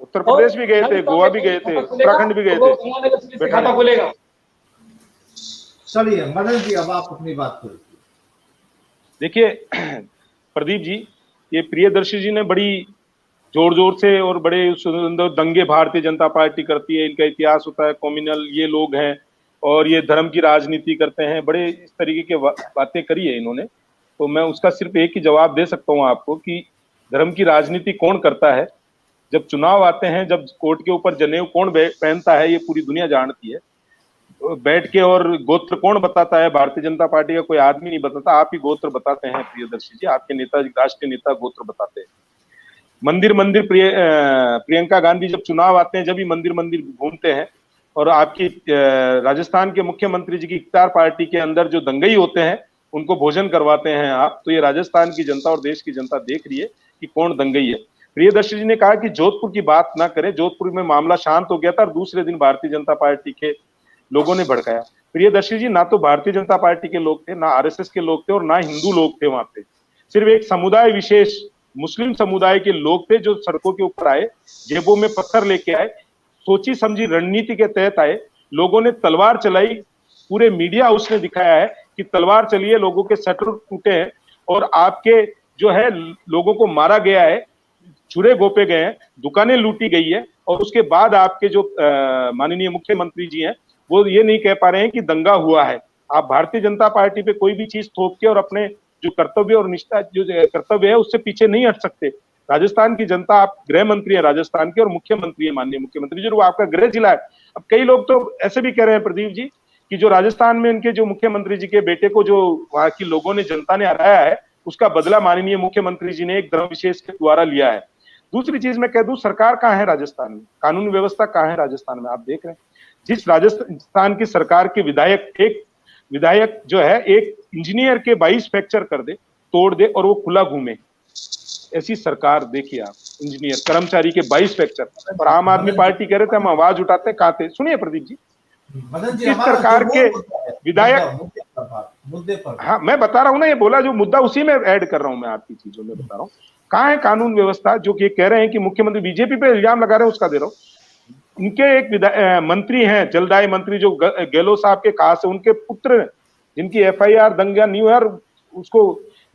उत्तर प्रदेश भी गए थे, गोवा भी गए थे, उत्तराखंड भी गए थे। खाता खुलेगा। चलिए मदन जी, अब आप अपनी बात करिए। देखिए प्रदीप जी, ये प्रियदर्शी जी ने बड़ी जोर जोर से और बड़े दंगे भारतीय जनता पार्टी करती है, इनका इतिहास होता है कॉम्युनल, ये लोग हैं और ये धर्म की राजनीति करते हैं, बड़े इस तरीके के बातें करी है इन्होंने। तो मैं उसका सिर्फ एक ही जवाब दे सकता हूँ आपको कि धर्म की राजनीति कौन करता है, जब चुनाव आते हैं, जब कोर्ट के ऊपर जनेऊ कौन पहनता है, ये पूरी दुनिया जानती है। बैठ के और गोत्र कौन बताता है, भारतीय जनता पार्टी का कोई आदमी नहीं बताता, आप ही गोत्र बताते हैं प्रियदर्शी जी, आपके नेता, राष्ट्रीय नेता गोत्र बताते हैं। मंदिर मंदिर प्रियंका गांधी जब चुनाव आते हैं, जब ही मंदिर मंदिर घूमते हैं, और आपकी राजस्थान के मुख्यमंत्री जी की इख्तियार पार्टी के अंदर जो दंगई होते हैं उनको भोजन करवाते हैं आप। तो ये राजस्थान की जनता और देश की जनता देख रही है कि कौन दंगई है। प्रियदर्शी जी ने कहा कि जोधपुर की बात ना करें, जोधपुर में मामला शांत हो गया था और दूसरे दिन भारतीय जनता पार्टी के लोगों ने भड़काया। प्रियदर्शी जी ना तो भारतीय जनता पार्टी के लोग थे, ना आरएसएस के लोग थे और ना हिंदू लोग थे वहां पे, सिर्फ एक समुदाय विशेष मुस्लिम समुदाय के लोग थे जो सड़कों के ऊपर आए, जेबों में पत्थर लेके आए, सोची समझी रणनीति के तहत आए। लोगों ने तलवार चलाई, पूरे मीडिया हाउस ने दिखाया है कि तलवार चली है, लोगों के शटर टूटे हैं और आपके जो है लोगों को मारा गया है, छुरे गोपे गए हैं, दुकानें लूटी गई है। और उसके बाद आपके जो माननीय मुख्यमंत्री जी हैं वो ये नहीं कह पा रहे हैं कि दंगा हुआ है। आप भारतीय जनता पार्टी पे कोई भी चीज थोप के और अपने जो कर्तव्य और निष्ठा जो कर्तव्य है उससे पीछे नहीं हट सकते। राजस्थान की जनता, आप गृह मंत्री है राजस्थान के और मुख्यमंत्री है, माननीय मुख्यमंत्री जी, वो आपका गृह जिला है। अब कई लोग तो ऐसे भी कह रहे हैं प्रदीप जी कि जो राजस्थान में इनके जो मुख्यमंत्री जी के बेटे को जो वहां की लोगों ने, जनता ने हराया है, उसका बदला माननीय मुख्यमंत्री जी ने एक धर्म विशेष के द्वारा लिया है। दूसरी चीज मैं कह दूं, सरकार कहाँ है राजस्थान में, कानून व्यवस्था कहाँ है राजस्थान में, आप देख रहे हैं। जिस राजस्थान की सरकार के एक विधायक जो है एक इंजीनियर के 22 फ्रैक्चर कर दे, तोड़ दे और वो खुला घूमे, ऐसी सरकार देखिए आप। इंजीनियर कर्मचारी के 22 फ्रैक्चर, और आम आदमी पार्टी कह रहे थे हम आवाज उठाते कहाँ थे। सुनिए प्रदीप जी, इस सरकार के विधायक, मुद्दे पर हाँ मैं बता रहा हूँ ना, ये बोला जो मुद्दा उसी में ऐड कर रहा हूँ मैं, आपकी चीजों में बता रहा हूँ। कहाँ है कानून व्यवस्था? जो कि कह रहे हैं कि मुख्यमंत्री बीजेपी पे इल्जाम लगा रहे हैं, उसका दे रहा हूँ। इनके एक मंत्री हैं, जलदाय मंत्री, जो गहलोत साहब के खास है, उनके पुत्र जिनकी एफआईआर दंगा नहीं हुआ, उसको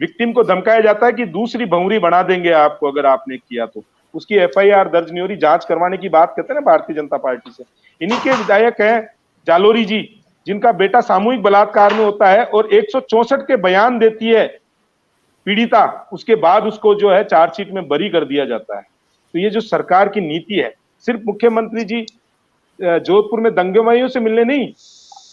विक्टिम को धमकाया जाता है कि दूसरी भंवरी बना देंगे आपको अगर आपने किया तो, उसकी एफआईआर दर्ज नहीं हो रही, जांच करवाने की बात करते हैं ना भारतीय जनता पार्टी से। इन्हीं के विधायक हैं जालोरी जी, जिनका बेटा सामूहिक बलात्कार में होता है और 164 के बयान देती है पीड़िता, उसके बाद उसको जो है चार्जशीट में बरी कर दिया जाता है। तो ये जो सरकार की नीति है, सिर्फ मुख्यमंत्री जी जोधपुर में दंगेबाजों से मिलने नहीं,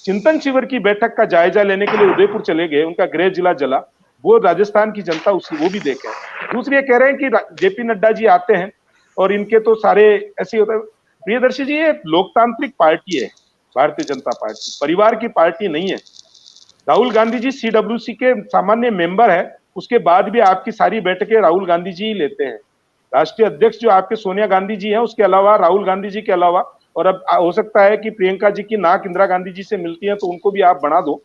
चिंतन शिविर की बैठक का जायजा लेने के लिए उदयपुर चले गए, उनका गृह जिला जला, वो राजस्थान की जनता वो भी देखे। दूसरी ये कह रहे हैं कि जेपी नड्डा जी आते हैं और इनके तो सारे ऐसे होता है। प्रियदर्शी जी, ये लोकतांत्रिक पार्टी है भारतीय जनता पार्टी, परिवार की पार्टी नहीं है। राहुल गांधी जी सीडब्ल्यूसी के सामान्य मेंबर है, उसके बाद भी आपकी सारी बैठकें राहुल गांधी जी ही लेते हैं। राष्ट्रीय अध्यक्ष जो आपके सोनिया गांधी जी हैं, उसके अलावा राहुल गांधी जी के अलावा, और अब हो सकता है कि प्रियंका जी की नाक इंदिरा गांधी जी से मिलती है तो उनको भी आप बना दो,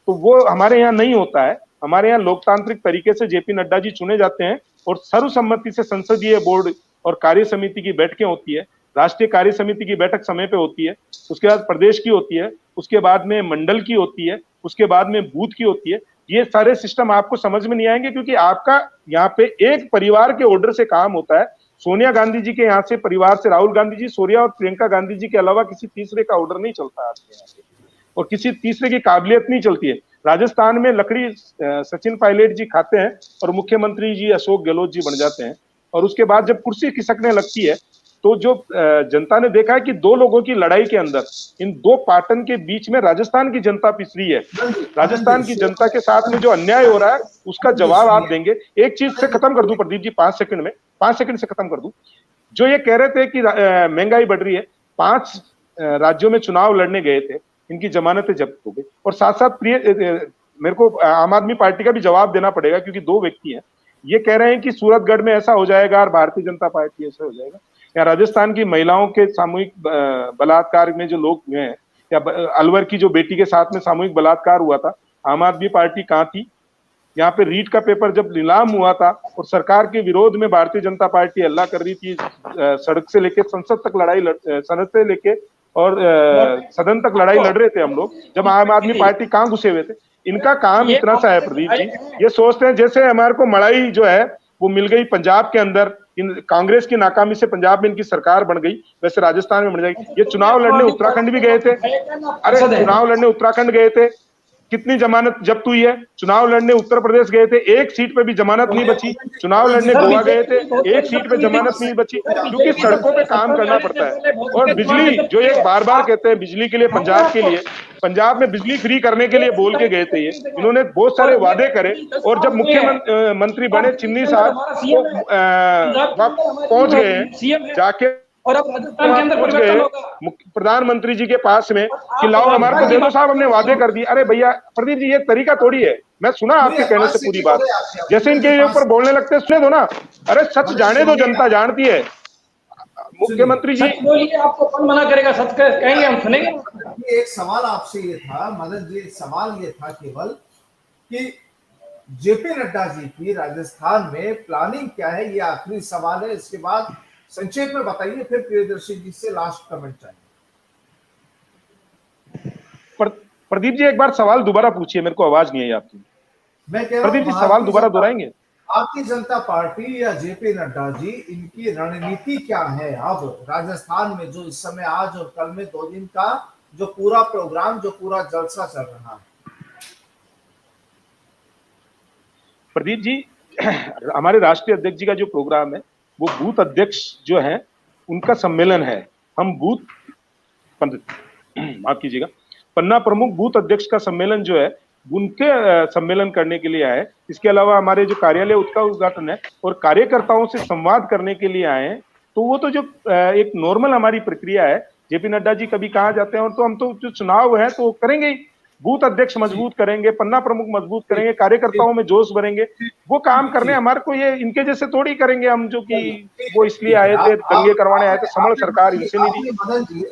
तो वो हमारे यहाँ नहीं होता है। हमारे यहाँ लोकतांत्रिक तरीके से जेपी नड्डा जी चुने जाते हैं और सर्वसम्मति से संसदीय बोर्ड और कार्य समिति की बैठकें होती है। राष्ट्रीय कार्य समिति की बैठक समय पे होती है, उसके बाद प्रदेश की होती है, उसके बाद में मंडल की होती है, उसके बाद में बूथ की होती है। ये सारे सिस्टम आपको समझ में नहीं आएंगे क्योंकि आपका यहाँ पे एक परिवार के ऑर्डर से काम होता है। सोनिया गांधी जी के यहाँ से परिवार से राहुल गांधी जी, सोनिया और प्रियंका गांधी जी के अलावा किसी तीसरे का ऑर्डर नहीं चलता है आपके यहाँ पे, और किसी तीसरे की काबिलियत नहीं चलती है। राजस्थान में लकड़ी सचिन पायलट जी खाते हैं और मुख्यमंत्री जी अशोक गहलोत जी बन जाते हैं, और उसके बाद जब कुर्सी खिसकने लगती है तो जो जनता ने देखा है कि दो लोगों की लड़ाई के अंदर, इन दो पाटन के बीच में राजस्थान की जनता पिसरी है। राजस्थान की जनता के साथ में जो अन्याय हो रहा है उसका जवाब आप देंगे। एक चीज से खत्म कर दूं प्रदीप जी, 5 सेकंड से खत्म कर दूं। जो ये कह रहे थे कि महंगाई बढ़ रही है, 5 राज्यों में चुनाव लड़ने गए थे, इनकी जमानतें जब्त हो गई। और साथ साथ मेरे को आम आदमी पार्टी का भी जवाब देना पड़ेगा क्योंकि 2 व्यक्ति हैं। ये कह रहे हैं कि सूरतगढ़ में ऐसा हो जाएगा और भारतीय जनता पार्टी ऐसा हो जाएगा, या राजस्थान की महिलाओं के सामूहिक बलात्कार में जो लोग हुए हैं, या अलवर की जो बेटी के साथ में सामूहिक बलात्कार हुआ था, आम आदमी पार्टी कहाँ थी? यहाँ पे रीट का पेपर जब नीलाम हुआ था और सरकार के विरोध में भारतीय जनता पार्टी हल्ला कर रही थी, सड़क से लेके संसद तक संसद से लेके और सदन तक लड़ाई लड़ रहे थे हम लोग, जब आम आदमी पार्टी कहाँ घुसे हुए थे। इनका काम इतना सा है प्रदीप जी, ये सोचते हैं जैसे हमारे को मड़ाई जो है वो मिल गई पंजाब के अंदर, इन कांग्रेस की नाकामी से पंजाब में इनकी सरकार बन गई, वैसे राजस्थान में बन जाएगी। ये चुनाव लड़ने उत्तराखंड भी गए थे, अरे चुनाव लड़ने उत्तराखंड गए थे, कितनी जमानत जब्त हुई है। चुनाव लड़ने उत्तर प्रदेश गए थे, एक सीट पे भी जमानत नहीं बची। चुनाव लड़ने गोवा गए थे, एक सीट पे जमानत नहीं बची, क्योंकि सड़कों पे काम करना पड़ता है। और बिजली जो ये बार बार कहते हैं बिजली के लिए, पंजाब के लिए, पंजाब में बिजली फ्री करने के लिए बोल के गए थे ये, इन्होंने बहुत सारे वादे करे, और जब मुख्यमंत्री बने चिन्नी साहब पहुंच गए हैं जाके, और अब राजस्थान के अंदर परिवर्तन होगा प्रधानमंत्री जी के पास में कि लाओ हमारे को दे दो साहब, हमने वादे कर दिए। अरे भैया प्रदीप जी, ये तरीका थोड़ी है। मैं सुना आपके कहने से पूरी बात, जैसे इनके ऊपर बोलने लगते हैं सुने दो ना। अरे सच जाने दो, जनता जानती है। मुख्यमंत्री जी बोलिए, आपको कौन मना करेगा? सच कहेंगे, हम सुनेंगे। एक सवाल आपसे ये था मदन जी, सवाल ये था केवल कि जेपी नड्डा जी की राजस्थान में प्लानिंग क्या है, ये आखिरी सवाल है। इसके बाद संक्षेप में बताइए, फिर प्रियदर्शी जी से लास्ट कमेंट चाहिए। प्रदीप जी एक बार सवाल दोबारा पूछिए, मेरे को आवाज नहीं आई आपकी। मैं कह रहा हूं प्रदीप जी सवाल दोबारा दोहराएंगे? भारतीय जनता पार्टी या जेपी नड्डा जी, इनकी रणनीति क्या है अब राजस्थान में, जो इस समय आज और कल में 2 दिन का जो पूरा प्रोग्राम, जो पूरा जलसा चल रहा है? प्रदीप जी हमारे राष्ट्रीय अध्यक्ष जी का जो प्रोग्राम है वो बूथ अध्यक्ष जो है उनका सम्मेलन है। हम माफ कीजिएगा, पन्ना प्रमुख बूथ अध्यक्ष का सम्मेलन जो है उनके सम्मेलन करने के लिए आए। इसके अलावा हमारे जो कार्यालय उसका उद्घाटन है और कार्यकर्ताओं से संवाद करने के लिए आए। तो वो तो जो एक नॉर्मल हमारी प्रक्रिया है। जेपी नड्डा जी कभी कहाँ जाते हैं, और तो हम तो जो चुनाव है तो करेंगे ही, बूथ अध्यक्ष मजबूत करेंगे, पन्ना प्रमुख मजबूत करेंगे, कार्यकर्ताओं में जोश भरेंगे, वो काम करने हमारे को, ये इनके जैसे थोड़ी करेंगे हम, जो कि वो इसलिए आए थे दंगे करवाने आए थे। समण सरकार इनसे नहीं दी।